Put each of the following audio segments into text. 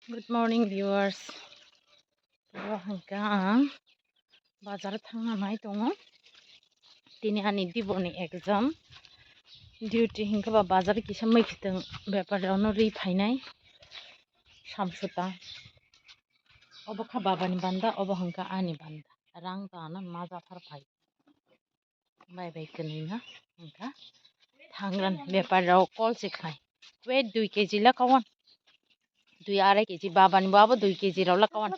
Good morning, viewers. Hanggang bazar थांनानै दङ दिनै आंनि दिब'नि एग्जाम डिउटि हिंखोबा बाजार किसा मैखिदों बेपारावनो रिफायनाय सामसुता अबखा बाबानि बान्दा अब हंका आनि बान्दा रां दाना मा जाथारफाय बाय कनैना हंका थांगोन बेपाराव कल सिखाय वे 2 केजि ला कावन 2-2.5 केजि बाबानि बाबा 2 केजि रावला कावन 2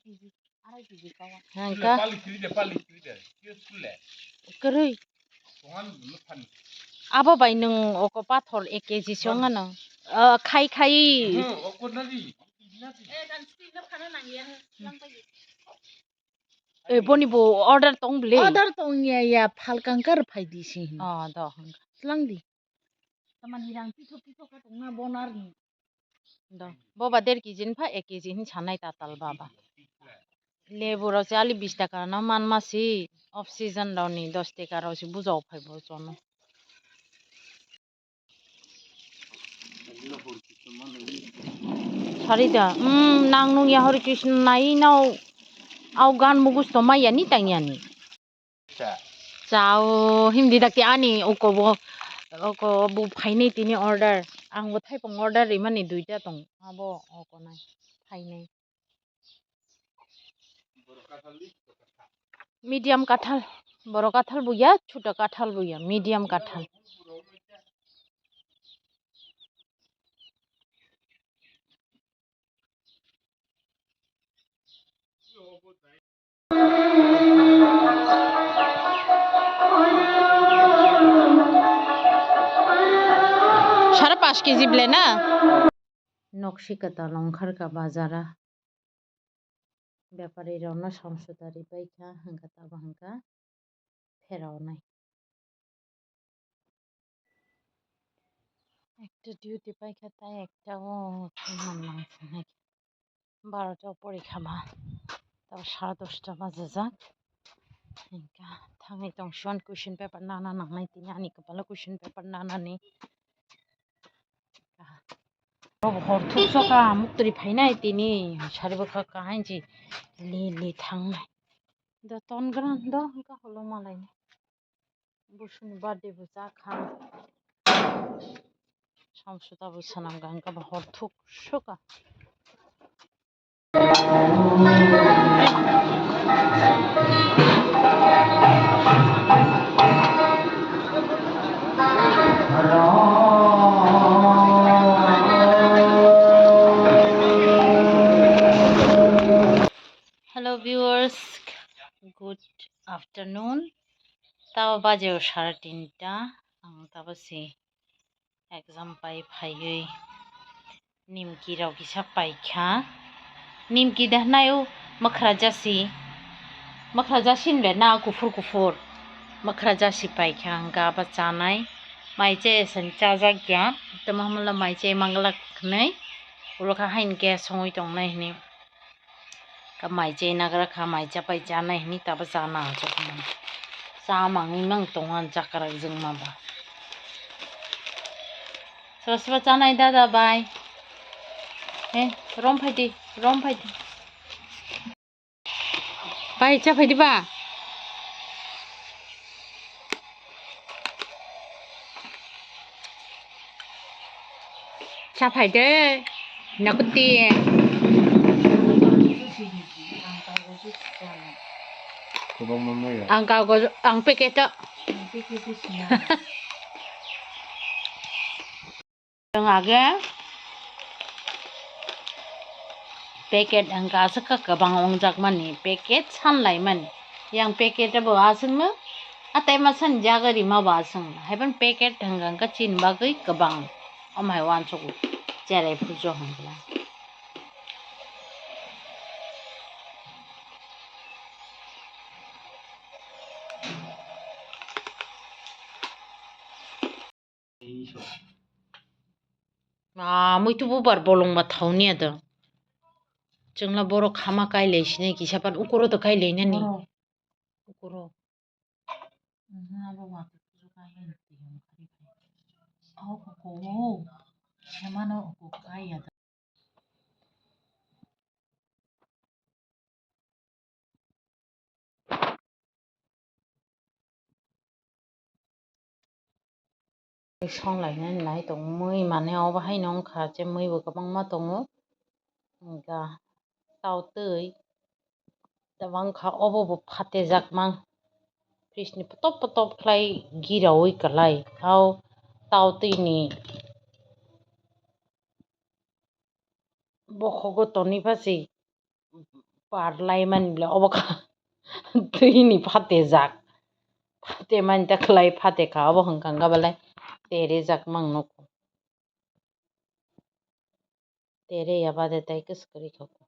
केजि 2.5 केजि कावन हंका करै आबा बाय नों अको पाथर 1 केजि संगा नों खाय खाय बनिबो ऑर्डर तंबले ऑर्डर तंगिया या फालकांकर फायदिसि द स्लांदि तमानि रांति थोपि थोका तंना बनारनि द बाबा 1.5 केजि फा 1 केजि हिन सानाय ताताल बाबा लेबुर चाली 20 टाका ना मानमासि ऑफ सीजन रावनि 10 टाका रावसि बुजाव फायबो जनो सारिदा नांनु या हरि कृष्ण नाई नाव आव गान मुगुस्तो माया नि तांयानि जाओ हिंदी दाक्ति आनी ओको बो फाइनै तिनी ऑर्डर आंबो थाइपं ऑर्डर रि माने 2टा दं आबो ओको नाय फाइनै मीडियम काठाल बरो काठाल बुया छोटा काठाल बुया मीडियम काठाल सारा 5 केजि ब्ले ना नक्शी कता लंखर का बाजारा व्यापारी रौना संसदारी बाइका हंका तब हंका फेरावनाय একটা ডিউটি পাইকা তাই একটা ও মানলাম 12টাও পরীক্ষা বা তারপর 10:30 বাজে যাক ఇంకా थाङै दंसन कुइसन पेपर नाना नांनाय तिनि आंनि कपाला कुइसन पेपर नानानै हरथुक सका मुक्तरि फायनाय तिनि सारिबखा काहायनजि लिलि थांनाय द तनग्रान द हंका हलो मालाय बुसुनि बार्थडेबो जाखा सामसुताबो सानांगा हंका हरथुक सका Hello viewers, good afternoon. Tawa baje 3:30 ang tawa si exam pai phaiui nimki raw kisa paikha nimki dah nayo makhrajasin le na kufur makhrajashi paikha anga ba chanai maiche sancha jagya tamamla maiche mangla khnai uloka hain ke songoi tongnai ni माइचे नगर खा माइचा पैचा नहीं तब जाना जो चामांग नंग तोंगान जाकर जों माबा सोरबा जानाय दादा बाय हे रम फायदि बाय चा फायदि बा चा फायदे नकुति ang peketo ang aga peket angka saka kabang ongjak mani peket sanlai mani yang peket abo aseng ma atai ma san jagari ma ba aseng haiban peket hanggang ka chin bagai kabang amai wan choku cerai pujo hangla muitu bubar bolong ba thauni ada jengla boro khama kai leisine kisapan ukuro to kai leina ni ukuro Semano kukaya. Song lại nên lại tụng mươi mà neo và hay nong khá cho mươi vừa có băng mà tụng ga tao tươi ta băng khá ô bộ phát tê giặc mang Krishna patop clay gira oi kalai au tao tươi ni bokhogo toni pasi par lai man bla oba khá tươi ni phát tê giặc phát tê man ta clay phát tê khá oba hong kang ga balai tere giặc mang nok tere ya ba de tai kus kari khako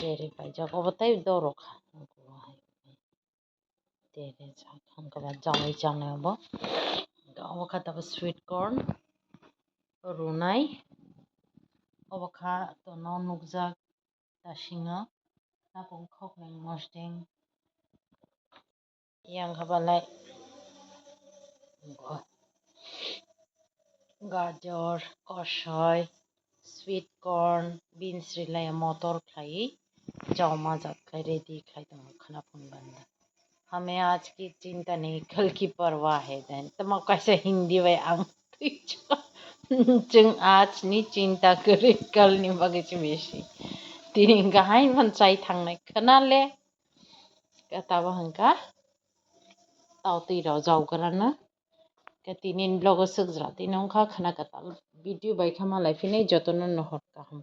tere pai jak oba tai doro kha tere jak hang ka ba jangai jangai oba oba kha ta sweet corn runai oba kha to no nukjak ta singo napong khok nang mosdeng yang kha balai गाजर कषाय sweet corn beans rilaya motor खाई जामा जात खाई ready खाई तो खाना पुन बंदा हमें आज की चिंता नहीं कल की परवाह है देन तो मैं कैसे हिंदी में आम जों आज नि चिंता करे कल नि बागै बेसी दिनै गाहाय मोनसाय थांनाय खोनाले कताबा हंका तावतैराव जावग्रानो Katinin blogo sugra tinong kha khana kata video bai khama lai finai jotono nohor kaham